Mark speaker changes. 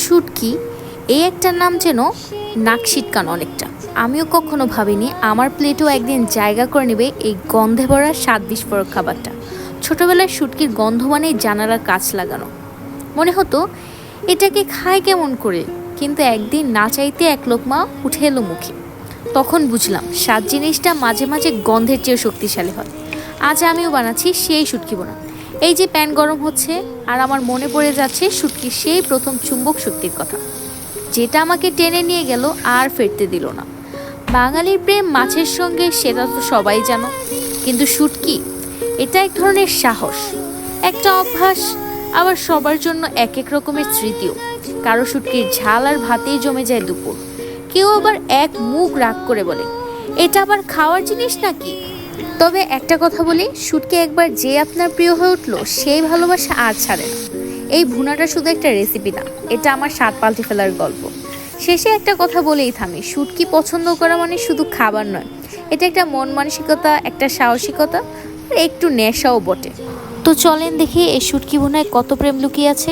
Speaker 1: শুটকি এই একটা নাম যেন নাক সিটকান অনেকটা। আমিও কখনো ভাবিনি আমার প্লেটেও একদিন জায়গা করে নেবে এই গন্ধে ভরা স্বাদ বিস্ফোরক খাবারটা। ছোটবেলায় শুটকির গন্ধ মানেই জানালার কাচ লাগানো, মনে হতো এটাকে খায় কেমন করে, কিন্তু একদিন না চাইতে এক লোকমা উঠে এলো মুখে। তখন বুঝলাম স্বাদ জিনিসটা মাঝে মাঝে গন্ধের চেয়েও শক্তিশালী হয়। আজ আমিও বানাচ্ছি সেই শুটকি বোনা। এই যে প্যান গরম হচ্ছে আর আমার মনে পড়ে যাচ্ছে শুটকির সেই প্রথম চুম্বক শক্তির কথা, যেটা আমাকে টেনে নিয়ে গেল আর ফিরতে দিল না। বাঙালির প্রেম মাছের সঙ্গে সেটা তো সবাই জানো, কিন্তু শুটকি এটা এক ধরনের সাহস, একটা অভ্যাস, আবার সবার জন্য এক এক রকমের স্মৃতিও। কারো শুটকির ঝাল আর ভাতেই জমে যায় দুপুর, কেউ আবার এক মুখ রাগ করে বলে এটা আবার খাওয়ার জিনিস নাকি। তবে একটা কথা বলি, শুটকি একবার যে আপনার প্রিয় হয়ে উঠলো সেই ভালোবাসা আর ছাড়ে না। এই ভুনাটা শুধু একটা রেসিপি না, এটা আমার স্বাদ পাল্টে ফেলার গল্প। শেষে একটা কথা বলেই থামি, শুটকি পছন্দ করা মানে শুধু খাবার নয়, এটা একটা মন মানসিকতা, একটা সাহসিকতা, আর একটু নেশাও বটে। তো চলেন দেখি এই শুটকি ভুনায় কত প্রেম লুকিয়ে আছে।